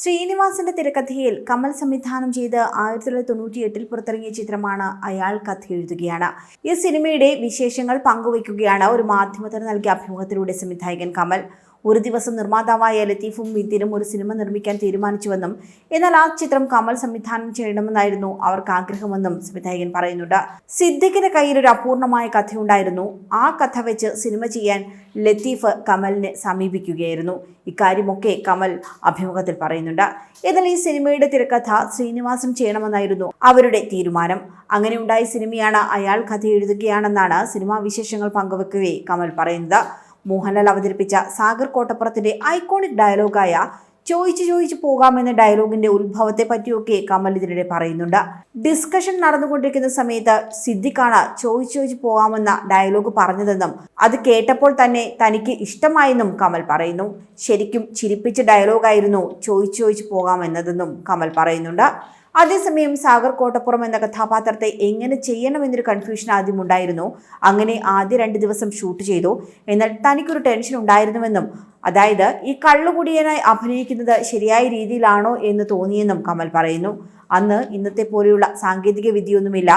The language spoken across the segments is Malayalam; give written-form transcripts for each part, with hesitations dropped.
ശ്രീനിവാസിന്റെ തിരക്കഥയിൽ കമൽ സംവിധാനം ചെയ്ത് 1998 പുറത്തിറങ്ങിയ ചിത്രമാണ് അയാൾ കഥ എഴുതുകയാണ്. ഈ സിനിമയുടെ വിശേഷങ്ങൾ പങ്കുവയ്ക്കുകയാണ് ഒരു മാധ്യമത്തിന് നൽകിയ അഭിമുഖത്തിലൂടെ സംവിധായകൻ കമൽ. ഒരു ദിവസം നിർമ്മാതാവായ ലത്തീഫും വിദ്യനും ഒരു സിനിമ നിർമ്മിക്കാൻ തീരുമാനിച്ചുവെന്നും എന്നാൽ ആ ചിത്രം കമൽ സംവിധാനം ചെയ്യണമെന്നായിരുന്നു അവർക്ക് ആഗ്രഹമെന്നും സംവിധായകൻ പറയുന്നുണ്ട്. സിദ്ദിഖിന്റെ കയ്യിൽ ഒരു അപൂർണമായ കഥയുണ്ടായിരുന്നു. ആ കഥ വെച്ച് സിനിമ ചെയ്യാൻ ലത്തീഫ് കമലിനെ സമീപിക്കുകയായിരുന്നു. ഇക്കാര്യമൊക്കെ കമൽ അഭിമുഖത്തിൽ പറയുന്നുണ്ട്. എന്നാൽ ഈ സിനിമയുടെ തിരക്കഥ ശ്രീനിവാസൻ ചെയ്യണമെന്നായിരുന്നു അവരുടെ തീരുമാനം. അങ്ങനെ ഉണ്ടായ സിനിമയാണ് അയാൾ കഥ എഴുതുകയാണെന്നാണ് സിനിമാ വിശേഷങ്ങൾ പങ്കുവെക്കവേ കമൽ പറയുന്നത്. മോഹൻലാൽ അവതരിപ്പിച്ച സാഗർ കോട്ടപ്പുറത്തിന്റെ ഐക്കോണിക് ഡയലോഗായ ചോദിച്ചു പോകാമെന്ന ഡയലോഗിന്റെ ഉത്ഭവത്തെ പറ്റിയൊക്കെ കമൽ ഇതിനിടെ പറയുന്നുണ്ട്. ഡിസ്കഷൻ നടന്നുകൊണ്ടിരിക്കുന്ന സമയത്ത് സിദ്ദിഖാണ് ചോദിച്ചു പോകാമെന്ന ഡയലോഗ് പറഞ്ഞതെന്നും അത് കേട്ടപ്പോൾ തന്നെ തനിക്ക് ഇഷ്ടമായെന്നും കമൽ പറയുന്നു. ശരിക്കും ചിരിപ്പിച്ച ഡയലോഗായിരുന്നു ചോദിച്ചു പോകാമെന്നതെന്നും കമൽ പറയുന്നുണ്ട്. അതേസമയം സാഗർ കോട്ടപ്പുറം എന്ന കഥാപാത്രത്തെ എങ്ങനെ ചെയ്യണമെന്നൊരു കൺഫ്യൂഷൻ ആദ്യം ഉണ്ടായിരുന്നു. അങ്ങനെ ആദ്യ 2 ദിവസം ഷൂട്ട് ചെയ്തു. എന്നാൽ തനിക്കൊരു ടെൻഷൻ ഉണ്ടായിരുന്നുവെന്നും അതായത് ഈ കള്ളുകുടിയനായി അഭിനയിക്കുന്നത് ശരിയായ രീതിയിലാണോ എന്ന് തോന്നിയെന്നും കമൽ പറയുന്നു. അന്ന് ഇന്നത്തെ പോലെയുള്ള സാങ്കേതിക വിദ്യയൊന്നുമില്ല.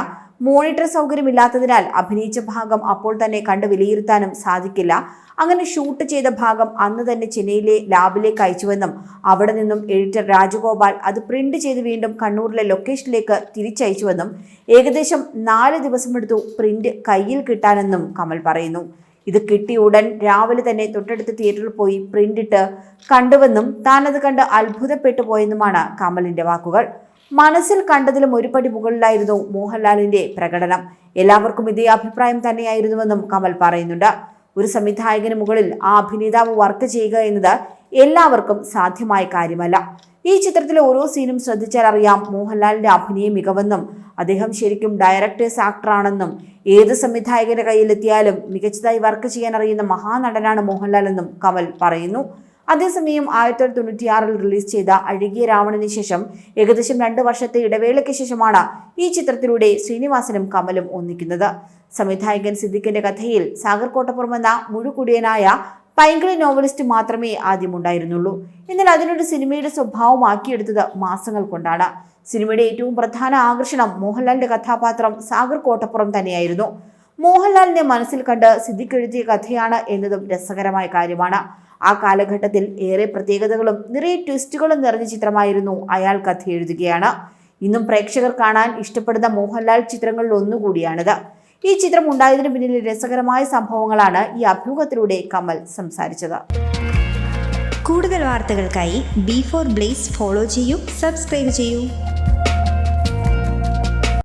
മോണിറ്റർ സൗകര്യമില്ലാത്തതിനാൽ അഭിനയിച്ച ഭാഗം അപ്പോൾ തന്നെ കണ്ട് വിലയിരുത്താനും സാധിക്കില്ല. അങ്ങനെ ഷൂട്ട് ചെയ്ത ഭാഗം അന്ന് തന്നെ ചെന്നൈയിലെ ലാബിലേക്ക് അയച്ചുവെന്നും അവിടെ നിന്നും എഡിറ്റർ രാജഗോപാൽ അത് പ്രിന്റ് ചെയ്ത് വീണ്ടും കണ്ണൂരിലെ ലൊക്കേഷനിലേക്ക് തിരിച്ചയച്ചുവെന്നും ഏകദേശം 4 ദിവസമെടുത്തു പ്രിന്റ് കയ്യിൽ കിട്ടാനെന്നും കമൽ പറയുന്നു. ഇത് കിട്ടിയ ഉടൻ രാവിലെ തന്നെ തൊട്ടടുത്ത തിയേറ്ററിൽ പോയി പ്രിന്റ് ഇട്ട് കണ്ടുവെന്നും താനത് കണ്ട് അത്ഭുതപ്പെട്ടു പോയെന്നുമാണ് കമലിന്റെ വാക്കുകൾ. മനസ്സിൽ കണ്ടതിലും ഒരു പടി മുകളിലായിരുന്നു മോഹൻലാലിന്റെ പ്രകടനം. എല്ലാവർക്കും ഇതേ അഭിപ്രായം തന്നെയായിരുന്നുവെന്നും കമൽ പറയുന്നുണ്ട്. ഒരു സംവിധായകന് മുകളിൽ ആ അഭിനേതാവ് വർക്ക് ചെയ്യുക എന്നത് എല്ലാവർക്കും സാധ്യമായ കാര്യമല്ല. ഈ ചിത്രത്തിലെ ഓരോ സീനും ശ്രദ്ധിച്ചാൽ അറിയാം മോഹൻലാലിന്റെ അഭിനയ മികവെന്നും അദ്ദേഹം ശരിക്കും ഡയറക്ടേഴ്സ് ആക്ടറാണെന്നും ഏത് സംവിധായകന്റെ കയ്യിലെത്തിയാലും മികച്ചതായി വർക്ക് ചെയ്യാൻ അറിയുന്ന മഹാനടനാണ് മോഹൻലാൽ എന്നും കമൽ പറയുന്നു. അതേസമയം 1996 റിലീസ് ചെയ്ത അഴകിയ രാവണന് ശേഷം ഏകദേശം 2 വർഷത്തെ ഇടവേളയ്ക്ക് ശേഷമാണ് ഈ ചിത്രത്തിലൂടെ ശ്രീനിവാസനും കമലും ഒന്നിക്കുന്നത്. സംവിധായകൻ സിദ്ദിഖിന്റെ കഥയിൽ സാഗർ കോട്ടപ്പുറം എന്ന മുഴുകുടിയനായ പൈങ്കിളി നോവലിസ്റ്റ് മാത്രമേ ആദ്യമുണ്ടായിരുന്നുള്ളൂ. എന്നാൽ അതിനൊരു സിനിമയുടെ സ്വഭാവമാക്കിയെടുത്തത് മാസങ്ങൾ കൊണ്ടാണ്. സിനിമയുടെ ഏറ്റവും പ്രധാന ആകർഷണം മോഹൻലാലിന്റെ കഥാപാത്രം സാഗർ കോട്ടപ്പുറം തന്നെയായിരുന്നു. മോഹൻലാലിനെ മനസ്സിൽ കണ്ട് സിദ്ദിഖ് എഴുതിയ കഥയാണ് എന്നതും രസകരമായ കാര്യമാണ്. ആ കാലഘട്ടത്തിൽ ഏറെ പ്രത്യേകതകളും നിറയെ ട്വിസ്റ്റുകളും നിറഞ്ഞ ചിത്രമായിരുന്നു അയാൾ കഥ എഴുതുകയാണ്. ഇന്നും പ്രേക്ഷകർ കാണാൻ ഇഷ്ടപ്പെടുന്ന മോഹൻലാൽ ചിത്രങ്ങളിൽ ഒന്നുകൂടിയാണിത്. ഈ ചിത്രം ഉണ്ടായതിനു പിന്നിലെ രസകരമായ സംഭവങ്ങളാണ് ഈ അഭിമുഖത്തിലൂടെ കമൽ സംസാരിച്ചത്. കൂടുതൽ വാർത്തകൾക്കായി B4 Blaze ഫോളോ ചെയ്യൂ, സബ്സ്ക്രൈബ് ചെയ്യൂ.